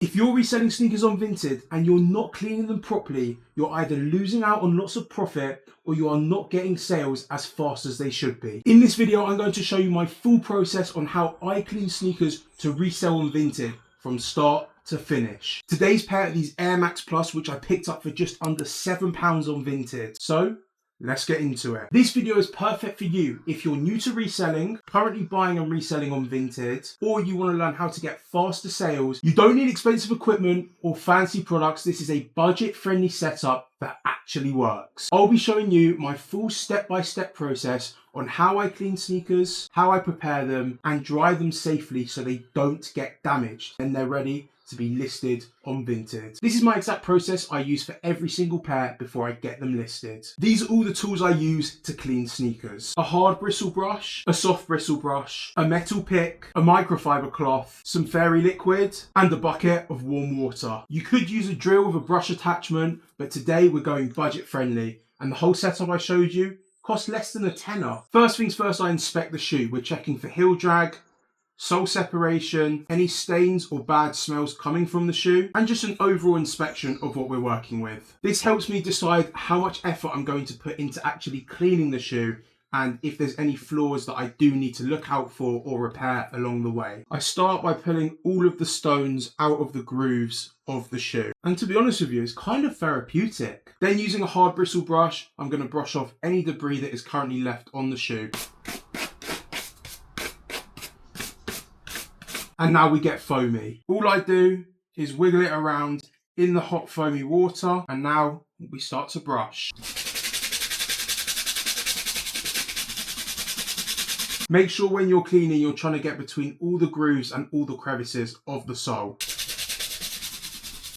If you're reselling sneakers on Vinted and you're not cleaning them properly, you're either losing out on lots of profit or you are not getting sales as fast as they should be. In this video, I'm going to show you my full process on how I clean sneakers to resell on Vinted from start to finish. Today's pair are these Air Max Plus, which I picked up for just under £7 on Vinted. So let's get into it. This video is perfect for you if you're new to reselling, currently buying and reselling on Vinted, or you want to learn how to get faster sales. You don't need expensive equipment or fancy products. This is a budget-friendly setup that actually works. I'll be showing you my full step-by-step process on how I clean sneakers, how I prepare them, and dry them safely so they don't get damaged and they're ready to be listed on Vinted. This is my exact process I use for every single pair before I get them listed. These are all the tools I use to clean sneakers. A hard bristle brush, a soft bristle brush, a metal pick, a microfiber cloth, some fairy liquid, and a bucket of warm water. You could use a drill with a brush attachment, but today we're going budget friendly, and the whole setup I showed you costs less than a tenner. First things first, I inspect the shoe. We're checking for heel drag, sole separation, any stains or bad smells coming from the shoe, and just an overall inspection of what we're working with. This helps me decide how much effort I'm going to put into actually cleaning the shoe and if there's any flaws that I do need to look out for or repair along the way. I start by pulling all of the stones out of the grooves of the shoe. And to be honest with you, it's kind of therapeutic. Then using a hard bristle brush, I'm going to brush off any debris that is currently left on the shoe. And now we get foamy. All I do is wiggle it around in the hot foamy water, and now we start to brush. Make sure when you're cleaning, you're trying to get between all the grooves and all the crevices of the sole.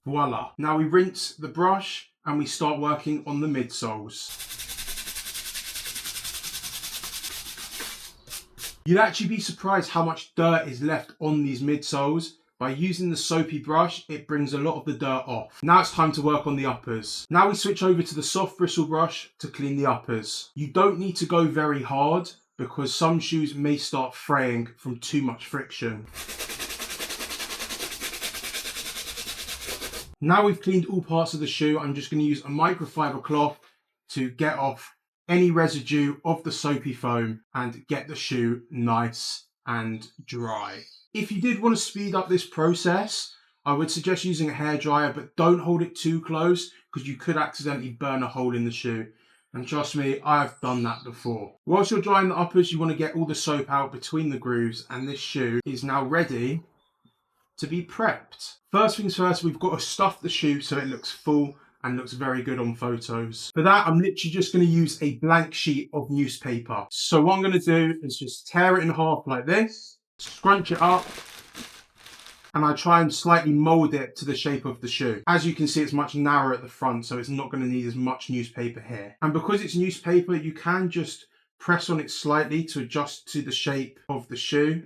Voila. Now we rinse the brush and we start working on the midsoles. You'd actually be surprised how much dirt is left on these midsoles. By using the soapy brush, it brings a lot of the dirt off. Now it's time to work on the uppers. Now we switch over to the soft bristle brush to clean the uppers. You don't need to go very hard because some shoes may start fraying from too much friction. Now we've cleaned all parts of the shoe, I'm just going to use a microfiber cloth to get off any residue of the soapy foam and get the shoe nice and dry. If you did want to speed up this process, I would suggest using a hairdryer, but don't hold it too close because you could accidentally burn a hole in the shoe. And trust me, I've done that before. Whilst you're drying the uppers, you want to get all the soap out between the grooves, and this shoe is now ready to be prepped. First things first, we've got to stuff the shoe so it looks full and looks very good on photos. For that, I'm literally just going to use a blank sheet of newspaper. So what I'm going to do is just tear it in half like this, scrunch it up, and I try and slightly mold it to the shape of the shoe. As you can see, it's much narrower at the front, so it's not going to need as much newspaper here. And because it's newspaper, you can just press on it slightly to adjust to the shape of the shoe.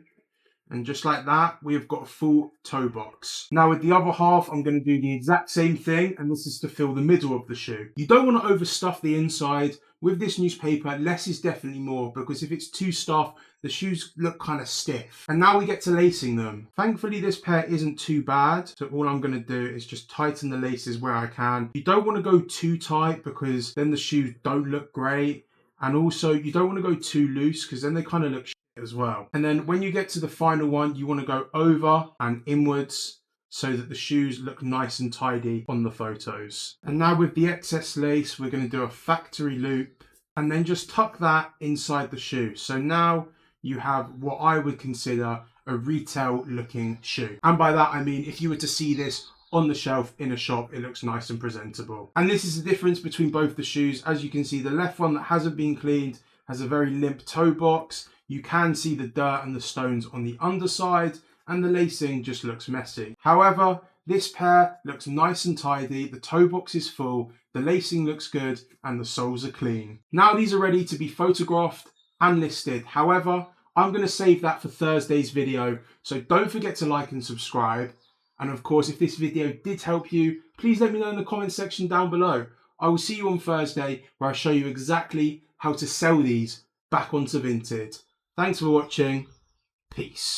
And just like that, we have got a full toe box. Now with the other half, I'm going to do the exact same thing, and this is to fill the middle of the shoe. You don't want to overstuff the inside. With this newspaper, less is definitely more, because if it's too stuffed, the shoes look kind of stiff. And now we get to lacing them. Thankfully, this pair isn't too bad. So all I'm going to do is just tighten the laces where I can. You don't want to go too tight because then the shoes don't look great. And also you don't want to go too loose because then they kind of look as well. And then when you get to the final one, you want to go over and inwards so that the shoes look nice and tidy on the photos. And now with the excess lace, we're going to do a factory loop and then just tuck that inside the shoe. So now you have what I would consider a retail looking shoe. And by that, I mean, if you were to see this on the shelf in a shop, it looks nice and presentable. And this is the difference between both the shoes. As you can see, the left one that hasn't been cleaned has a very limp toe box. You can see the dirt and the stones on the underside, and the lacing just looks messy. However, this pair looks nice and tidy, the toe box is full, the lacing looks good, and the soles are clean. Now these are ready to be photographed and listed. However, I'm going to save that for Thursday's video, so don't forget to like and subscribe. And of course, if this video did help you, please let me know in the comment section down below. I will see you on Thursday, where I show you exactly how to sell these back onto Vinted. Thanks for watching. Peace.